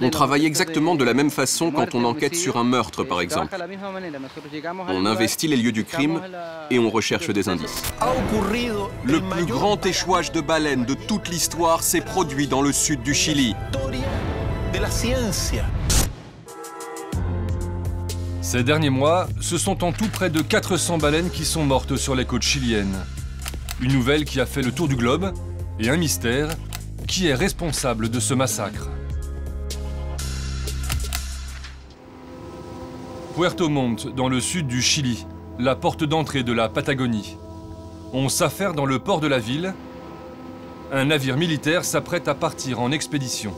On travaille exactement de la même façon quand on enquête sur un meurtre, par exemple. On investit les lieux du crime et on recherche des indices. Le plus grand échouage de baleines de toute l'histoire s'est produit dans le sud du Chili. Ces derniers mois, ce sont en tout près de 400 baleines qui sont mortes sur les côtes chiliennes. Une nouvelle qui a fait le tour du globe et un mystère: qui est responsable de ce massacre? Puerto Montt, dans le sud du Chili, la porte d'entrée de la Patagonie. On s'affaire dans le port de la ville. Un navire militaire s'apprête à partir en expédition.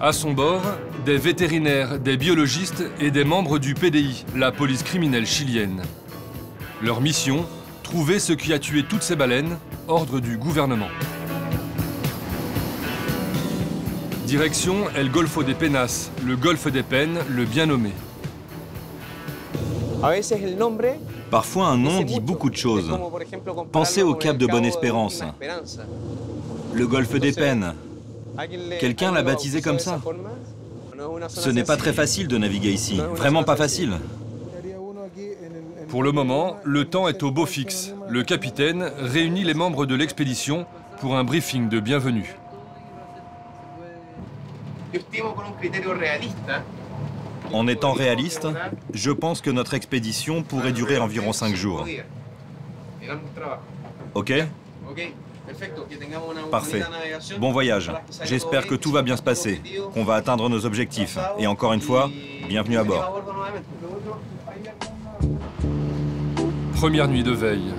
À son bord, des vétérinaires, des biologistes et des membres du PDI, la police criminelle chilienne. Leur mission: trouver ce qui a tué toutes ces baleines, ordre du gouvernement. Direction El Golfo de Penas, le golfe des peines, le bien nommé. Parfois, un nom dit beaucoup de choses. Pensez au cap de Bonne-Espérance, le golfe des peines. Quelqu'un l'a baptisé comme ça. Ce n'est pas très facile de naviguer ici, vraiment pas facile. Pour le moment, le temps est au beau fixe. Le capitaine réunit les membres de l'expédition pour un briefing de bienvenue. En étant réaliste, je pense que notre expédition pourrait durer environ 5 jours. Ok? Parfait. Bon voyage. J'espère que tout va bien se passer, qu'on va atteindre nos objectifs. Et encore une fois, bienvenue à bord. Première nuit de veille.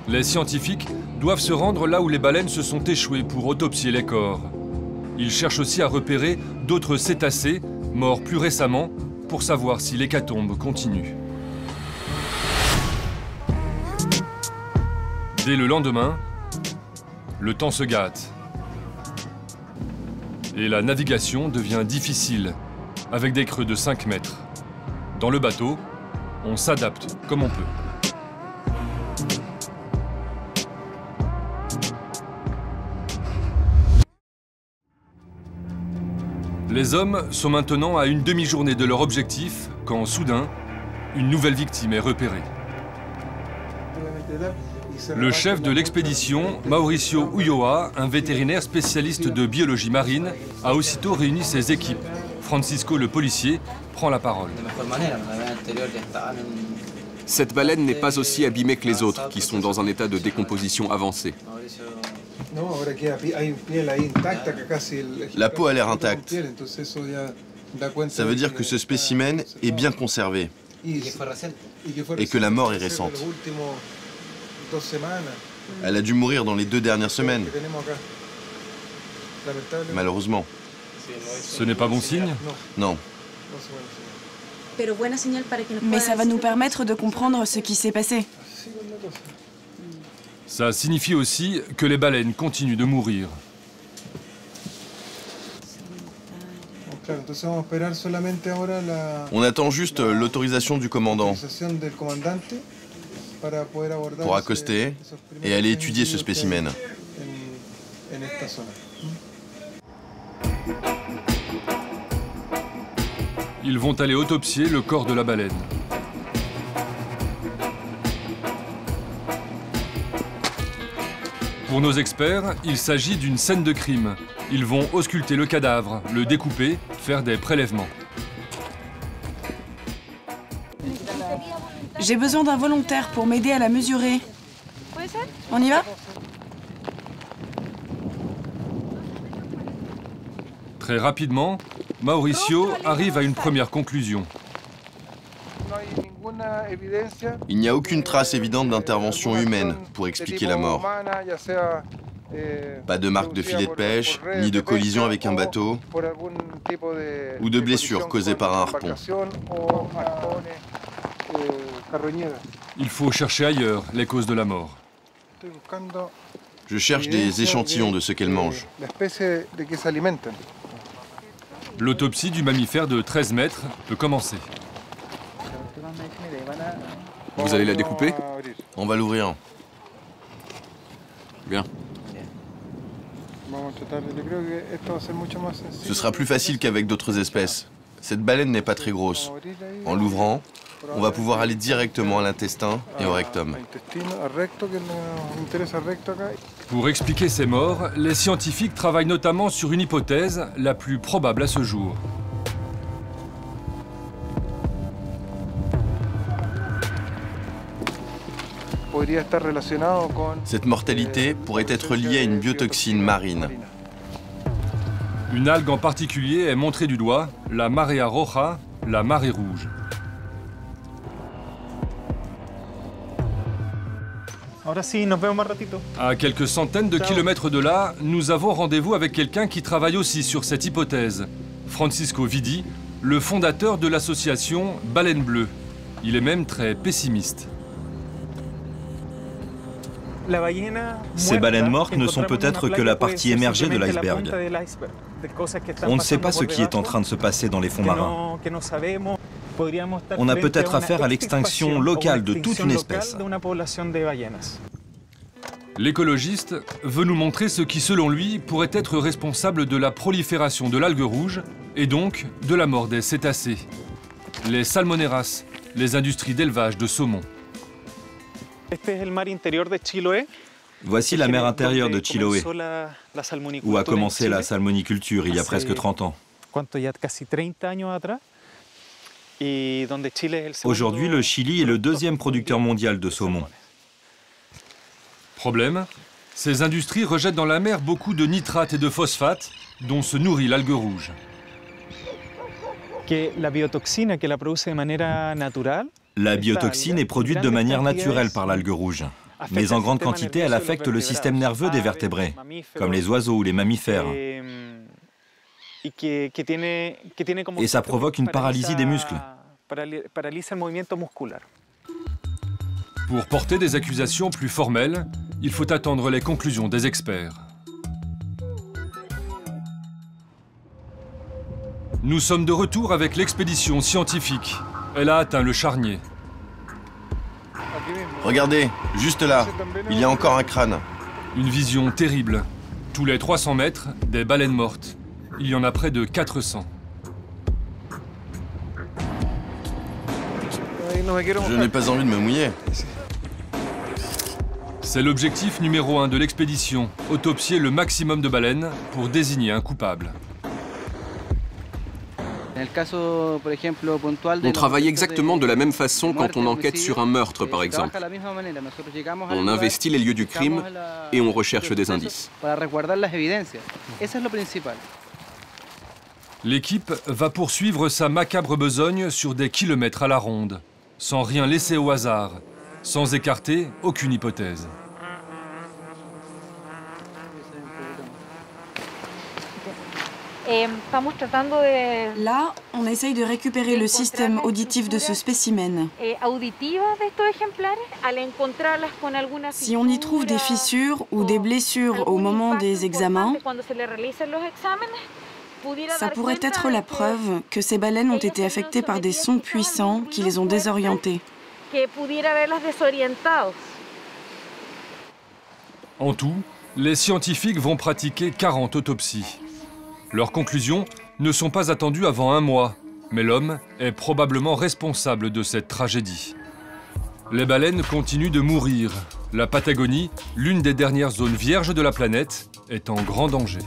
Les scientifiques doivent se rendre là où les baleines se sont échouées pour autopsier les corps. Ils cherchent aussi à repérer d'autres cétacés, morts plus récemment, pour savoir si l'hécatombe continue. Dès le lendemain, le temps se gâte. Et la navigation devient difficile, avec des creux de 5 mètres. Dans le bateau, on s'adapte comme on peut. Les hommes sont maintenant à une demi-journée de leur objectif quand, soudain, une nouvelle victime est repérée. Le chef de l'expédition, Mauricio Ulloa, un vétérinaire spécialiste de biologie marine, a aussitôt réuni ses équipes. Francisco, le policier, prend la parole. Cette baleine n'est pas aussi abîmée que les autres, qui sont dans un état de décomposition avancé. La peau a l'air intacte. Ça veut dire que ce spécimen est bien conservé et que la mort est récente. Elle a dû mourir dans les 2 dernières semaines. Malheureusement. Ce n'est pas bon signe? Non. Mais ça va nous permettre de comprendre ce qui s'est passé. Ça signifie aussi que les baleines continuent de mourir. On attend juste l'autorisation du commandant pour accoster et aller étudier ce spécimen. Ils vont aller autopsier le corps de la baleine. Pour nos experts, il s'agit d'une scène de crime. Ils vont ausculter le cadavre, le découper, faire des prélèvements. J'ai besoin d'un volontaire pour m'aider à la mesurer. On y va? Très rapidement, Mauricio arrive à une première conclusion. Il n'y a aucune trace évidente d'intervention humaine pour expliquer la mort. Pas de marque de filet de pêche, ni de collision avec un bateau, ou de blessure causée par un harpon. Il faut chercher ailleurs les causes de la mort. Je cherche des échantillons de ce qu'elle mange. L'autopsie du mammifère de 13 mètres peut commencer. Vous allez la découper? On va l'ouvrir. Bien. Ce sera plus facile qu'avec d'autres espèces. Cette baleine n'est pas très grosse. En l'ouvrant, on va pouvoir aller directement à l'intestin et au rectum. Pour expliquer ces morts, les scientifiques travaillent notamment sur une hypothèse, la plus probable à ce jour. Cette mortalité pourrait être liée à une biotoxine marine. Une algue en particulier est montrée du doigt, la marea roja, la marée rouge. À quelques centaines de kilomètres de là, nous avons rendez-vous avec quelqu'un qui travaille aussi sur cette hypothèse. Francisco Vidi, le fondateur de l'association Baleine Bleue. Il est même très pessimiste. Ces baleines mortes ne sont peut-être que la partie émergée de l'iceberg. On ne sait pas ce qui est en train de se passer dans les fonds marins. On a peut-être affaire à l'extinction locale de toute une espèce. L'écologiste veut nous montrer ce qui, selon lui, pourrait être responsable de la prolifération de l'algue rouge et donc de la mort des cétacés. Les salmoneras, les industries d'élevage de saumon. Voici la mer intérieure de Chiloé, où a commencé la salmoniculture il y a presque 30 ans. Aujourd'hui, le Chili est le deuxième producteur mondial de saumon. Problème, ces industries rejettent dans la mer beaucoup de nitrates et de phosphates dont se nourrit l'algue rouge. La biotoxine est produite de manière naturelle par l'algue rouge. Mais en grande quantité, elle affecte le système nerveux des vertébrés, comme les oiseaux ou les mammifères. Et ça provoque une paralysie des muscles. Pour porter des accusations plus formelles, il faut attendre les conclusions des experts. Nous sommes de retour avec l'expédition scientifique. Elle a atteint le charnier. Regardez, juste là, il y a encore un crâne. Une vision terrible. Tous les 300 mètres, des baleines mortes. Il y en a près de 400. Je n'ai pas envie de me mouiller. C'est l'objectif numéro 1 de l'expédition, autopsier le maximum de baleines pour désigner un coupable. On travaille exactement de la même façon quand on enquête sur un meurtre, par exemple. On investit les lieux du crime et on recherche des indices. L'équipe va poursuivre sa macabre besogne sur des kilomètres à la ronde, sans rien laisser au hasard, sans écarter aucune hypothèse. Là, on essaye de récupérer le système auditif de ce spécimen. Si on y trouve des fissures ou des blessures au moment des examens, ça pourrait être la preuve que ces baleines ont été affectées par des sons puissants qui les ont désorientées. En tout, les scientifiques vont pratiquer 40 autopsies. Leurs conclusions ne sont pas attendues avant 1 mois, mais l'homme est probablement responsable de cette tragédie. Les baleines continuent de mourir. La Patagonie, l'une des dernières zones vierges de la planète, est en grand danger.